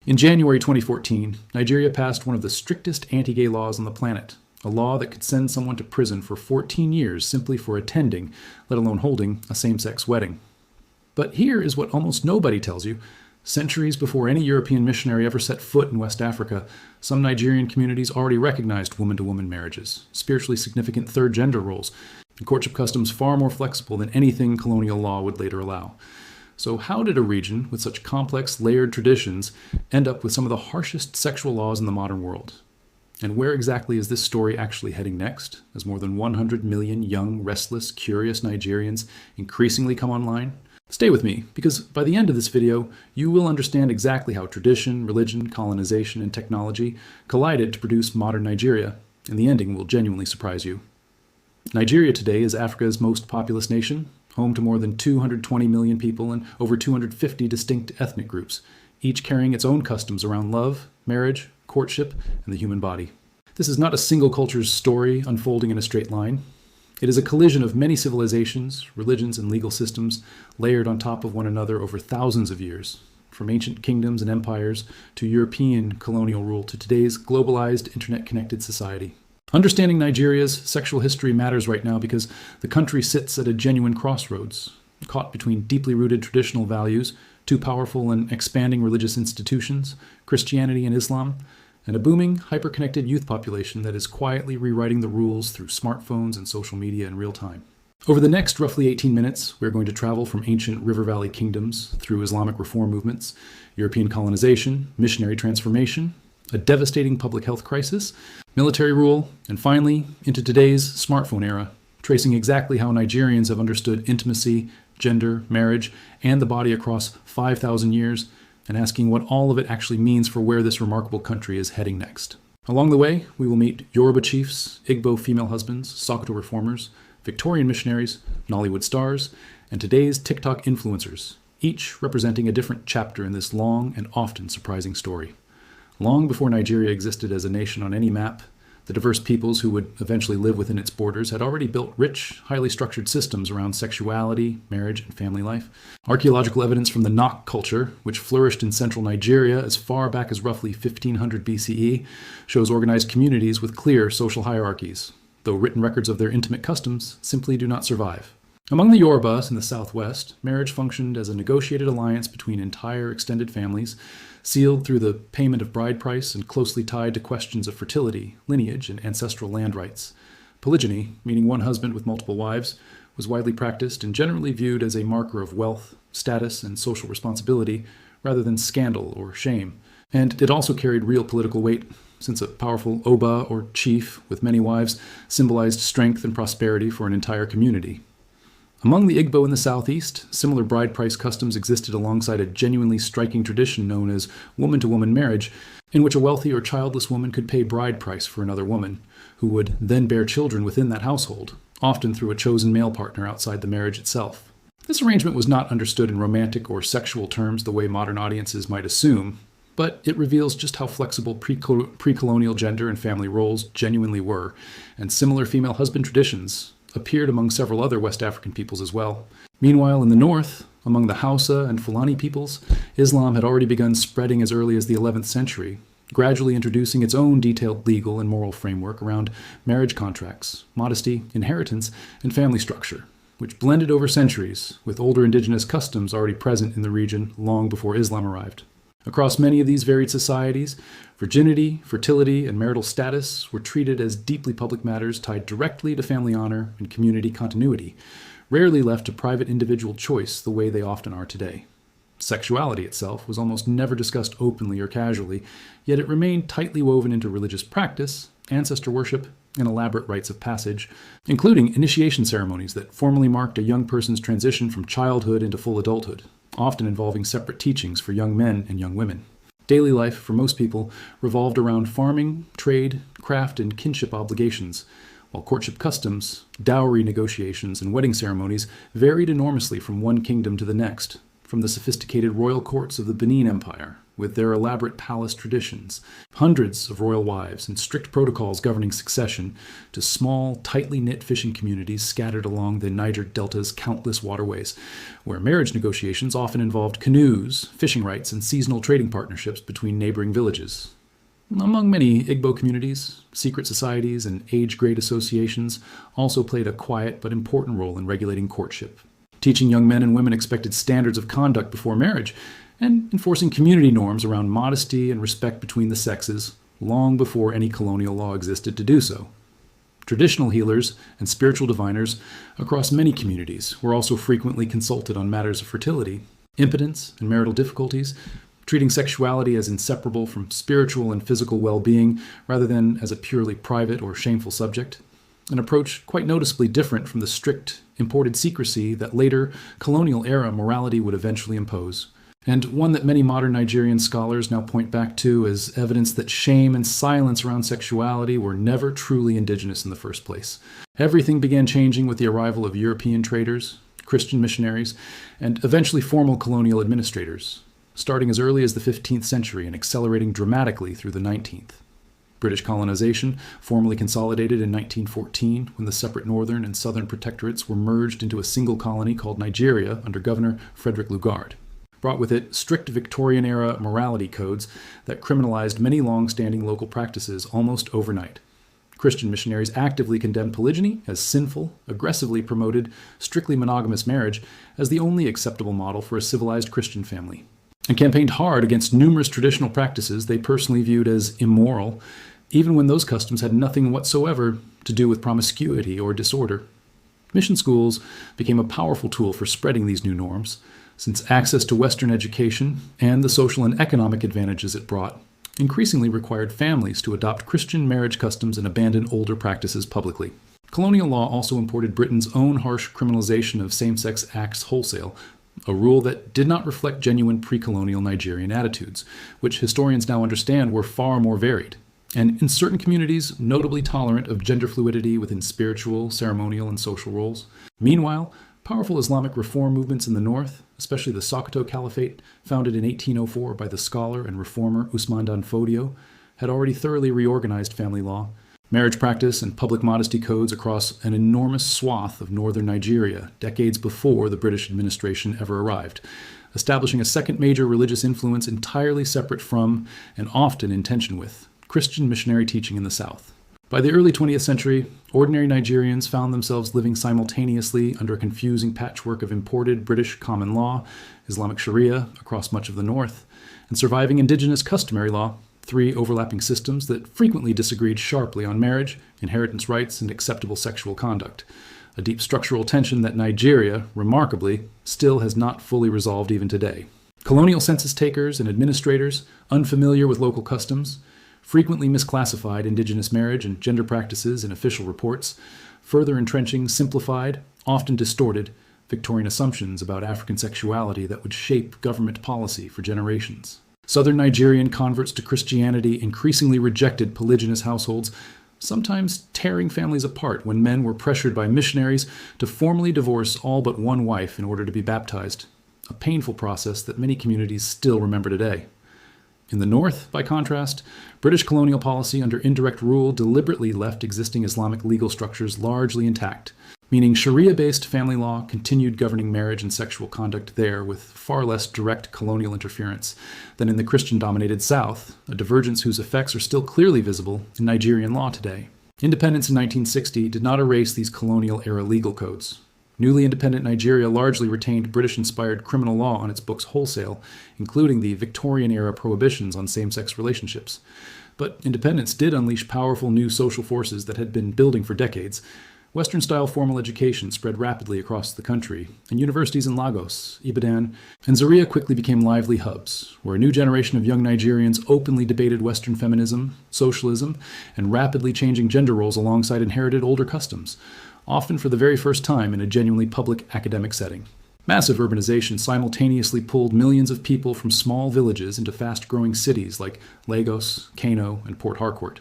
In January 2014, Nigeria passed one of the strictest anti-gay laws on the planet, a law that could send someone to prison for 14 years simply for attending, let alone holding, a same-sex wedding. But here is what almost nobody tells you. Centuries before any European missionary ever set foot in West Africa, some Nigerian communities already recognized woman-to-woman marriages, spiritually significant third gender roles, and courtship customs far more flexible than anything colonial law would later allow. So how did a region with such complex, layered traditions end up with some of the harshest sexual laws in the modern world? And where exactly is this story actually heading next, as more than 100 million young, restless, curious Nigerians increasingly come online? Stay with me, because by the end of this video, you will understand exactly how tradition, religion, colonization, and technology collided to produce modern Nigeria, and the ending will genuinely surprise you. Nigeria today is Africa's most populous nation, home to more than 220 million people and over 250 distinct ethnic groups, each carrying its own customs around love, marriage, courtship, and the human body. This is not a single culture's story unfolding in a straight line. It is a collision of many civilizations, religions, and legal systems layered on top of one another over thousands of years, from ancient kingdoms and empires to European colonial rule to today's globalized, internet-connected society. Understanding Nigeria's sexual history matters right now because the country sits at a genuine crossroads, caught between deeply rooted traditional values, two powerful and expanding religious institutions, Christianity and Islam, and a booming, hyper-connected youth population that is quietly rewriting the rules through smartphones and social media in real time. Over the next roughly 18 minutes, we're going to travel from ancient river valley kingdoms through Islamic reform movements, European colonization, missionary transformation, a devastating public health crisis, military rule, and finally, into today's smartphone era, tracing exactly how Nigerians have understood intimacy, gender, marriage, and the body across 5,000 years, and asking what all of it actually means for where this remarkable country is heading next. Along the way, we will meet Yoruba chiefs, Igbo female husbands, Sokoto reformers, Victorian missionaries, Nollywood stars, and today's TikTok influencers, each representing a different chapter in this long and often surprising story. Long before Nigeria existed as a nation on any map, the diverse peoples who would eventually live within its borders had already built rich, highly structured systems around sexuality, marriage, and family life. Archaeological evidence from the Nok culture, which flourished in central Nigeria as far back as roughly 1500 BCE, shows organized communities with clear social hierarchies, though written records of their intimate customs simply do not survive. Among the Yorubas in the southwest, marriage functioned as a negotiated alliance between entire extended families, sealed through the payment of bride price and closely tied to questions of fertility, lineage, and ancestral land rights. Polygyny, meaning one husband with multiple wives, was widely practiced and generally viewed as a marker of wealth, status, and social responsibility, rather than scandal or shame. And it also carried real political weight, since a powerful Oba or chief with many wives symbolized strength and prosperity for an entire community. Among the Igbo in the southeast, similar bride price customs existed alongside a genuinely striking tradition known as woman-to-woman marriage, in which a wealthy or childless woman could pay bride price for another woman, who would then bear children within that household, often through a chosen male partner outside the marriage itself. This arrangement was not understood in romantic or sexual terms the way modern audiences might assume, but it reveals just how flexible pre-colonial gender and family roles genuinely were, and similar female husband traditions appeared among several other West African peoples as well. Meanwhile, in the north, among the Hausa and Fulani peoples, Islam had already begun spreading as early as the 11th century, gradually introducing its own detailed legal and moral framework around marriage contracts, modesty, inheritance, and family structure, which blended over centuries with older indigenous customs already present in the region long before Islam arrived. Across many of these varied societies, virginity, fertility, and marital status were treated as deeply public matters tied directly to family honor and community continuity, rarely left to private individual choice the way they often are today. Sexuality itself was almost never discussed openly or casually, yet it remained tightly woven into religious practice, ancestor worship, and elaborate rites of passage, including initiation ceremonies that formally marked a young person's transition from childhood into full adulthood, often involving separate teachings for young men and young women. Daily life, for most people, revolved around farming, trade, craft, and kinship obligations, while courtship customs, dowry negotiations, and wedding ceremonies varied enormously from one kingdom to the next, from the sophisticated royal courts of the Benin Empire, with their elaborate palace traditions, hundreds of royal wives, and strict protocols governing succession, to small, tightly knit fishing communities scattered along the Niger Delta's countless waterways, where marriage negotiations often involved canoes, fishing rights, and seasonal trading partnerships between neighboring villages. Among many Igbo communities, secret societies and age-grade associations also played a quiet but important role in regulating courtship, teaching young men and women expected standards of conduct before marriage, and enforcing community norms around modesty and respect between the sexes long before any colonial law existed to do so. Traditional healers and spiritual diviners across many communities were also frequently consulted on matters of fertility, impotence, and marital difficulties, treating sexuality as inseparable from spiritual and physical well-being rather than as a purely private or shameful subject, an approach quite noticeably different from the strict, imported secrecy that later colonial-era morality would eventually impose, and one that many modern Nigerian scholars now point back to as evidence that shame and silence around sexuality were never truly indigenous in the first place. Everything began changing with the arrival of European traders, Christian missionaries, and eventually formal colonial administrators, starting as early as the 15th century and accelerating dramatically through the 19th. British colonization formally consolidated in 1914 when the separate northern and southern protectorates were merged into a single colony called Nigeria under Governor Frederick Lugard, brought with it strict Victorian-era morality codes that criminalized many long-standing local practices almost overnight. Christian missionaries actively condemned polygyny as sinful, aggressively promoted strictly monogamous marriage as the only acceptable model for a civilized Christian family, and campaigned hard against numerous traditional practices they personally viewed as immoral, even when those customs had nothing whatsoever to do with promiscuity or disorder. Mission schools became a powerful tool for spreading these new norms, since access to Western education and the social and economic advantages it brought increasingly required families to adopt Christian marriage customs and abandon older practices publicly. Colonial law also imported Britain's own harsh criminalization of same-sex acts wholesale, a rule that did not reflect genuine pre-colonial Nigerian attitudes, which historians now understand were far more varied, and in certain communities notably tolerant of gender fluidity within spiritual, ceremonial, and social roles. Meanwhile, powerful Islamic reform movements in the north, especially the Sokoto Caliphate, founded in 1804 by the scholar and reformer Usman Dan Fodio, had already thoroughly reorganized family law, marriage practice, and public modesty codes across an enormous swath of northern Nigeria, decades before the British administration ever arrived, establishing a second major religious influence entirely separate from, and often in tension with, Christian missionary teaching in the South. By the early 20th century, ordinary Nigerians found themselves living simultaneously under a confusing patchwork of imported British common law, Islamic Sharia across much of the north, and surviving indigenous customary law, three overlapping systems that frequently disagreed sharply on marriage, inheritance rights, and acceptable sexual conduct, a deep structural tension that Nigeria, remarkably, still has not fully resolved even today. Colonial census takers and administrators, unfamiliar with local customs, frequently misclassified indigenous marriage and gender practices in official reports, further entrenching simplified, often distorted, Victorian assumptions about African sexuality that would shape government policy for generations. Southern Nigerian converts to Christianity increasingly rejected polygynous households, sometimes tearing families apart when men were pressured by missionaries to formally divorce all but one wife in order to be baptized, a painful process that many communities still remember today. In the north, by contrast, British colonial policy under indirect rule deliberately left existing Islamic legal structures largely intact, meaning Sharia-based family law continued governing marriage and sexual conduct there with far less direct colonial interference than in the Christian-dominated South, a divergence whose effects are still clearly visible in Nigerian law today. Independence in 1960 did not erase these colonial-era legal codes. Newly independent Nigeria largely retained British-inspired criminal law on its books wholesale, including the Victorian-era prohibitions on same-sex relationships. But independence did unleash powerful new social forces that had been building for decades. Western-style formal education spread rapidly across the country, and universities in Lagos, Ibadan, and Zaria quickly became lively hubs, where a new generation of young Nigerians openly debated Western feminism, socialism, and rapidly changing gender roles alongside inherited older customs, often for the very first time in a genuinely public academic setting. Massive urbanization simultaneously pulled millions of people from small villages into fast-growing cities like Lagos, Kano, and Port Harcourt,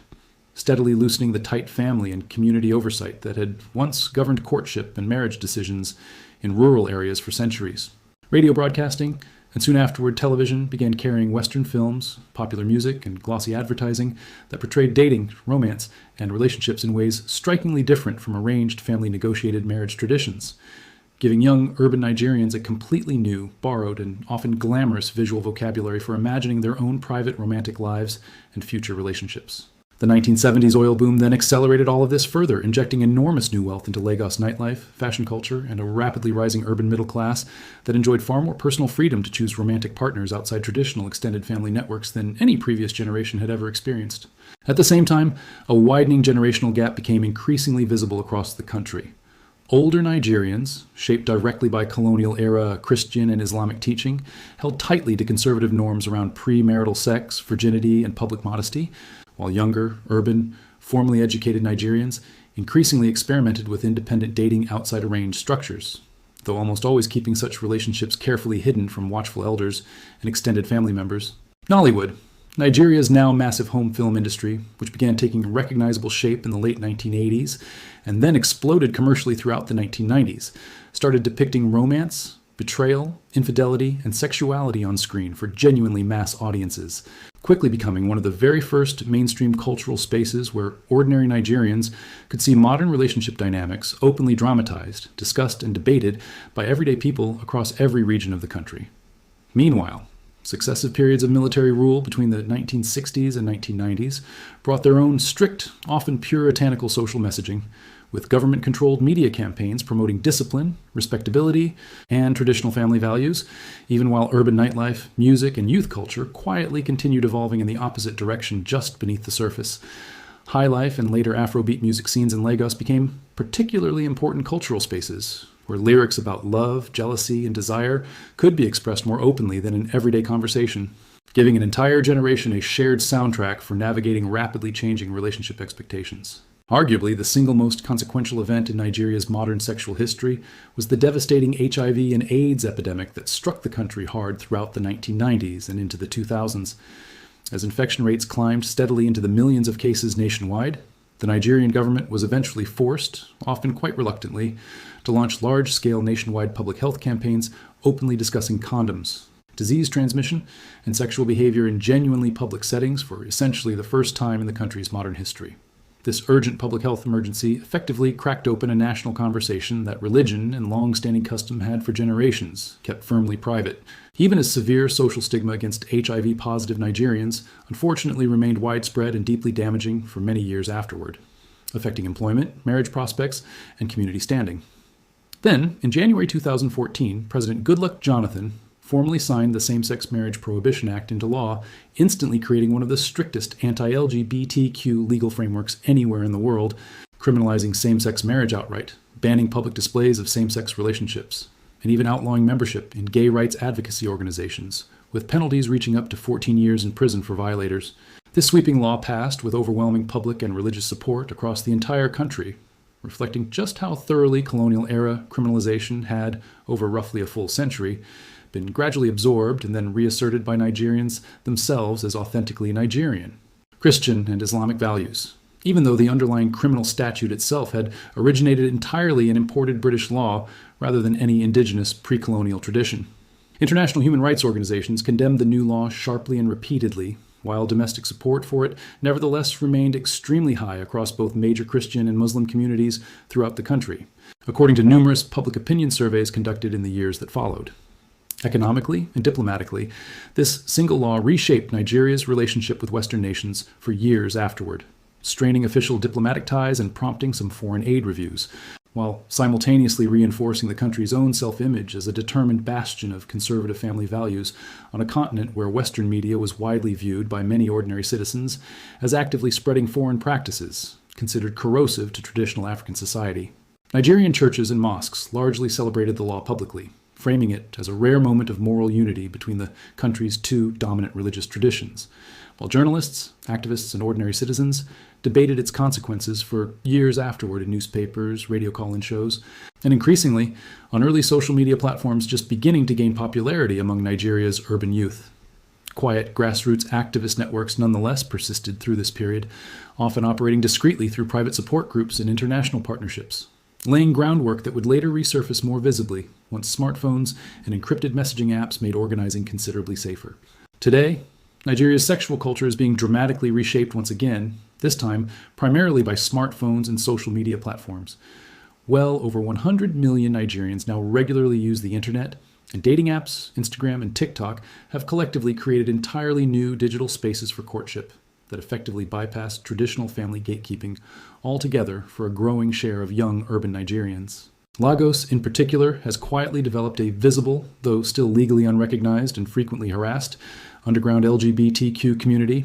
steadily loosening the tight family and community oversight that had once governed courtship and marriage decisions in rural areas for centuries. Radio broadcasting, And soon afterward, television began carrying Western films, popular music, and glossy advertising that portrayed dating, romance, and relationships in ways strikingly different from arranged family negotiated marriage traditions, giving young urban Nigerians a completely new, borrowed, and often glamorous visual vocabulary for imagining their own private romantic lives and future relationships. The 1970s oil boom then accelerated all of this further, injecting enormous new wealth into Lagos nightlife, fashion culture, and a rapidly rising urban middle class that enjoyed far more personal freedom to choose romantic partners outside traditional extended family networks than any previous generation had ever experienced. At the same time, a widening generational gap became increasingly visible across the country. Older Nigerians, shaped directly by colonial-era Christian and Islamic teaching, held tightly to conservative norms around premarital sex, virginity, and public modesty, while younger, urban, formally educated Nigerians increasingly experimented with independent dating outside arranged structures, though almost always keeping such relationships carefully hidden from watchful elders and extended family members. Nollywood, Nigeria's now massive home film industry, which began taking recognizable shape in the late 1980s and then exploded commercially throughout the 1990s, started depicting romance, betrayal, infidelity, and sexuality on screen for genuinely mass audiences, quickly becoming one of the very first mainstream cultural spaces where ordinary Nigerians could see modern relationship dynamics openly dramatized, discussed, and debated by everyday people across every region of the country. Meanwhile, successive periods of military rule between the 1960s and 1990s brought their own strict, often puritanical social messaging, with government-controlled media campaigns promoting discipline, respectability, and traditional family values, even while urban nightlife, music, and youth culture quietly continued evolving in the opposite direction just beneath the surface. High life and later Afrobeat music scenes in Lagos became particularly important cultural spaces, where lyrics about love, jealousy, and desire could be expressed more openly than in everyday conversation, giving an entire generation a shared soundtrack for navigating rapidly changing relationship expectations. Arguably, the single most consequential event in Nigeria's modern sexual history was the devastating HIV and AIDS epidemic that struck the country hard throughout the 1990s and into the 2000s. As infection rates climbed steadily into the millions of cases nationwide, the Nigerian government was eventually forced, often quite reluctantly, to launch large-scale nationwide public health campaigns openly discussing condoms, disease transmission, and sexual behavior in genuinely public settings for essentially the first time in the country's modern history. This urgent public health emergency effectively cracked open a national conversation that religion and long-standing custom had for generations, kept firmly private. Even as severe social stigma against HIV-positive Nigerians unfortunately remained widespread and deeply damaging for many years afterward, affecting employment, marriage prospects, and community standing. Then, in January 2014, President Goodluck Jonathan formally signed the Same-Sex Marriage Prohibition Act into law, instantly creating one of the strictest anti-LGBTQ legal frameworks anywhere in the world, criminalizing same-sex marriage outright, banning public displays of same-sex relationships, and even outlawing membership in gay rights advocacy organizations, with penalties reaching up to 14 years in prison for violators. This sweeping law passed with overwhelming public and religious support across the entire country, reflecting just how thoroughly colonial-era criminalization had, over roughly a full century, been gradually absorbed and then reasserted by Nigerians themselves as authentically Nigerian. Christian and Islamic values, even though the underlying criminal statute itself had originated entirely in imported British law rather than any indigenous pre-colonial tradition. International human rights organizations condemned the new law sharply and repeatedly, while domestic support for it nevertheless remained extremely high across both major Christian and Muslim communities throughout the country, according to numerous public opinion surveys conducted in the years that followed. Economically and diplomatically, this single law reshaped Nigeria's relationship with Western nations for years afterward, straining official diplomatic ties and prompting some foreign aid reviews, while simultaneously reinforcing the country's own self-image as a determined bastion of conservative family values on a continent where Western media was widely viewed by many ordinary citizens as actively spreading foreign practices, considered corrosive to traditional African society. Nigerian churches and mosques largely celebrated the law publicly, framing it as a rare moment of moral unity between the country's two dominant religious traditions, while journalists, activists, and ordinary citizens debated its consequences for years afterward in newspapers, radio call-in shows, and increasingly on early social media platforms just beginning to gain popularity among Nigeria's urban youth. Quiet grassroots activist networks nonetheless persisted through this period, often operating discreetly through private support groups and international partnerships, laying groundwork that would later resurface more visibly once smartphones and encrypted messaging apps made organizing considerably safer. Today, Nigeria's sexual culture is being dramatically reshaped once again, this time primarily by smartphones and social media platforms. Well over 100 million Nigerians now regularly use the internet, and dating apps, Instagram, and TikTok have collectively created entirely new digital spaces for courtship that effectively bypass traditional family gatekeeping altogether for a growing share of young urban Nigerians. Lagos, in particular, has quietly developed a visible, though still legally unrecognized and frequently harassed, underground LGBTQ community,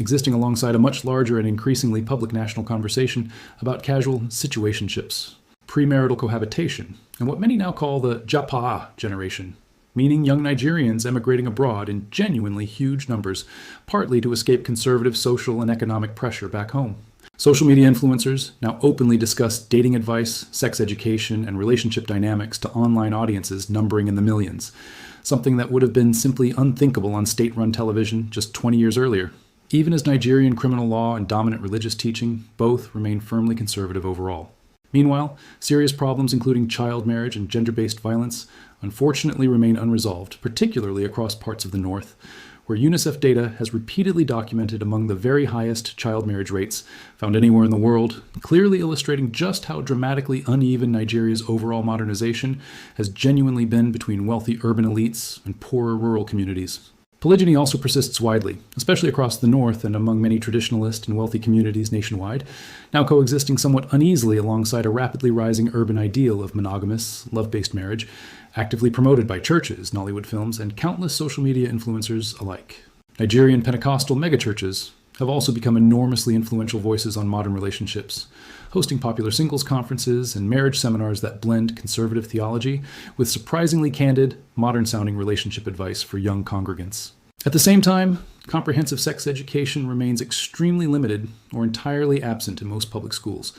existing alongside a much larger and increasingly public national conversation about casual situationships, premarital cohabitation, and what many now call the Japa generation, meaning young Nigerians emigrating abroad in genuinely huge numbers, partly to escape conservative social and economic pressure back home. Social media influencers now openly discuss dating advice, sex education, and relationship dynamics to online audiences numbering in the millions, something that would have been simply unthinkable on state-run television just 20 years earlier. Even as Nigerian criminal law and dominant religious teaching both remain firmly conservative overall. Meanwhile, serious problems including child marriage and gender-based violence unfortunately remain unresolved, particularly across parts of the North, where UNICEF data has repeatedly documented among the very highest child marriage rates found anywhere in the world, clearly illustrating just how dramatically uneven Nigeria's overall modernization has genuinely been between wealthy urban elites and poorer rural communities. Polygyny also persists widely, especially across the North and among many traditionalist and wealthy communities nationwide, now coexisting somewhat uneasily alongside a rapidly rising urban ideal of monogamous, love-based marriage, actively promoted by churches, Nollywood films, and countless social media influencers alike. Nigerian Pentecostal megachurches have also become enormously influential voices on modern relationships, hosting popular singles conferences and marriage seminars that blend conservative theology with surprisingly candid, modern-sounding relationship advice for young congregants. At the same time, comprehensive sex education remains extremely limited or entirely absent in most public schools,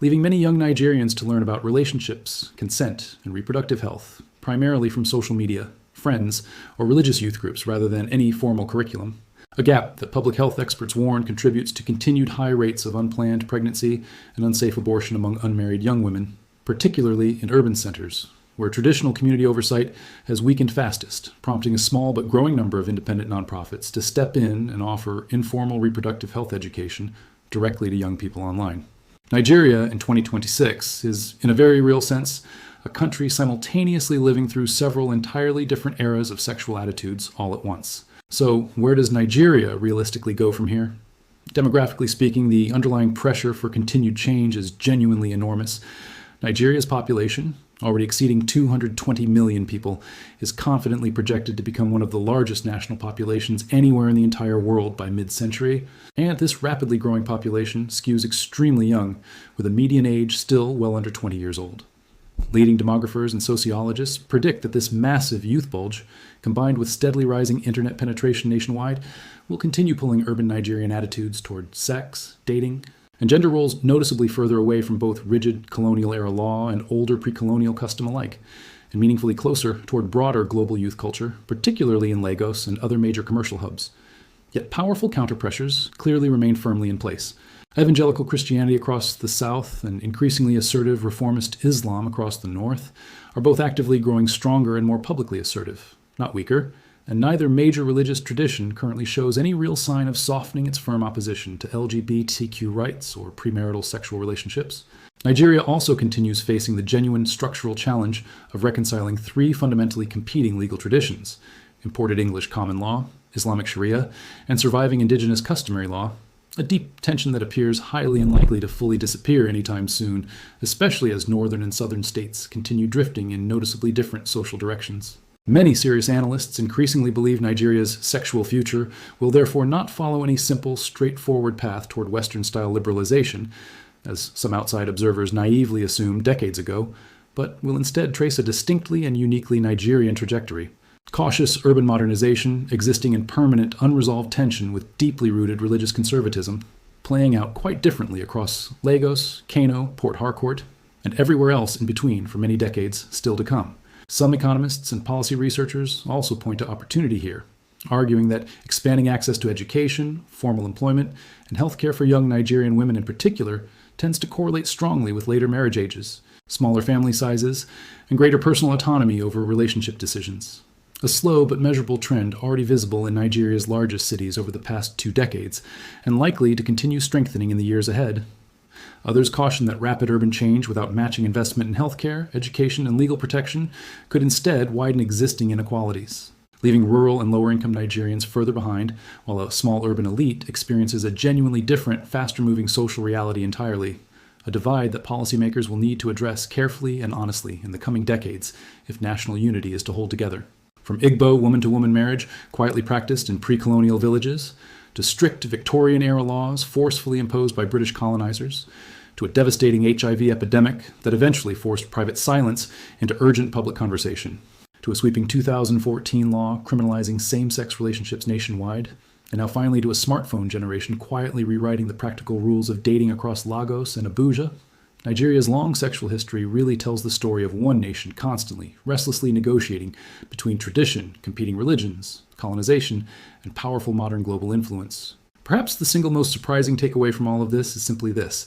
leaving many young Nigerians to learn about relationships, consent, and reproductive health, primarily from social media, friends, or religious youth groups rather than any formal curriculum. A gap that public health experts warn contributes to continued high rates of unplanned pregnancy and unsafe abortion among unmarried young women, particularly in urban centers, where traditional community oversight has weakened fastest, prompting a small but growing number of independent nonprofits to step in and offer informal reproductive health education directly to young people online. Nigeria in 2026 is, in a very real sense, a country simultaneously living through several entirely different eras of sexual attitudes all at once. So, where does Nigeria realistically go from here? Demographically speaking, the underlying pressure for continued change is genuinely enormous. Nigeria's population, already exceeding 220 million people, is confidently projected to become one of the largest national populations anywhere in the entire world by mid-century, and this rapidly growing population skews extremely young, with a median age still well under 20 years old. Leading demographers and sociologists predict that this massive youth bulge, combined with steadily rising internet penetration nationwide, will continue pulling urban Nigerian attitudes toward sex, dating, and gender roles noticeably further away from both rigid colonial-era law and older pre-colonial custom alike, and meaningfully closer toward broader global youth culture, particularly in Lagos and other major commercial hubs. Yet powerful counterpressures clearly remain firmly in place. Evangelical Christianity across the South and increasingly assertive reformist Islam across the North are both actively growing stronger and more publicly assertive, not weaker, and neither major religious tradition currently shows any real sign of softening its firm opposition to LGBTQ rights or premarital sexual relationships. Nigeria also continues facing the genuine structural challenge of reconciling three fundamentally competing legal traditions: imported English common law, Islamic Sharia, and surviving indigenous customary law, a deep tension that appears highly unlikely to fully disappear anytime soon, especially as northern and southern states continue drifting in noticeably different social directions. Many serious analysts increasingly believe Nigeria's sexual future will therefore not follow any simple, straightforward path toward Western-style liberalization, as some outside observers naively assumed decades ago, but will instead trace a distinctly and uniquely Nigerian trajectory. Cautious urban modernization existing in permanent, unresolved tension with deeply rooted religious conservatism, playing out quite differently across Lagos, Kano, Port Harcourt, and everywhere else in between for many decades still to come. Some economists and policy researchers also point to opportunity here, arguing that expanding access to education, formal employment, and healthcare for young Nigerian women in particular tends to correlate strongly with later marriage ages, smaller family sizes, and greater personal autonomy over relationship decisions. A slow but measurable trend already visible in Nigeria's largest cities over the past 2 decades, and likely to continue strengthening in the years ahead. Others caution that rapid urban change without matching investment in healthcare, education, and legal protection could instead widen existing inequalities, leaving rural and lower-income Nigerians further behind, while a small urban elite experiences a genuinely different, faster-moving social reality entirely, a divide that policymakers will need to address carefully and honestly in the coming decades if national unity is to hold together. From Igbo woman-to-woman marriage, quietly practiced in pre-colonial villages, to strict Victorian-era laws forcefully imposed by British colonizers, to a devastating HIV epidemic that eventually forced private silence into urgent public conversation, to a sweeping 2014 law criminalizing same-sex relationships nationwide, and now finally to a smartphone generation quietly rewriting the practical rules of dating across Lagos and Abuja, Nigeria's long sexual history really tells the story of one nation constantly, restlessly negotiating between tradition, competing religions, colonization, and powerful modern global influence. Perhaps the single most surprising takeaway from all of this is simply this.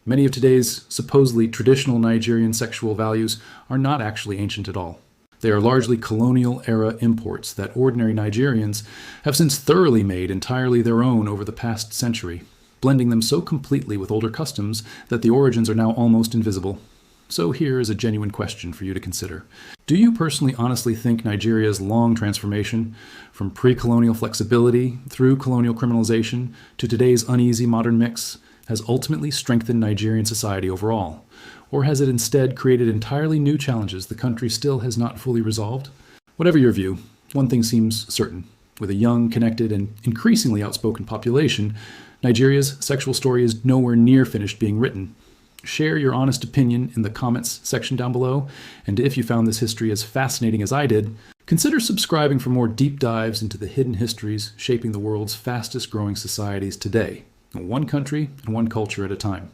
Many of today's supposedly traditional Nigerian sexual values are not actually ancient at all. They are largely colonial-era imports that ordinary Nigerians have since thoroughly made entirely their own over the past century, blending them so completely with older customs that the origins are now almost invisible. So here is a genuine question for you to consider. Do you personally honestly think Nigeria's long transformation, from pre-colonial flexibility through colonial criminalization to today's uneasy modern mix, has ultimately strengthened Nigerian society overall? Or has it instead created entirely new challenges the country still has not fully resolved? Whatever your view, one thing seems certain. With a young, connected, and increasingly outspoken population, Nigeria's sexual story is nowhere near finished being written. Share your honest opinion in the comments section down below, and if you found this history as fascinating as I did, consider subscribing for more deep dives into the hidden histories shaping the world's fastest growing societies today, one country and one culture at a time.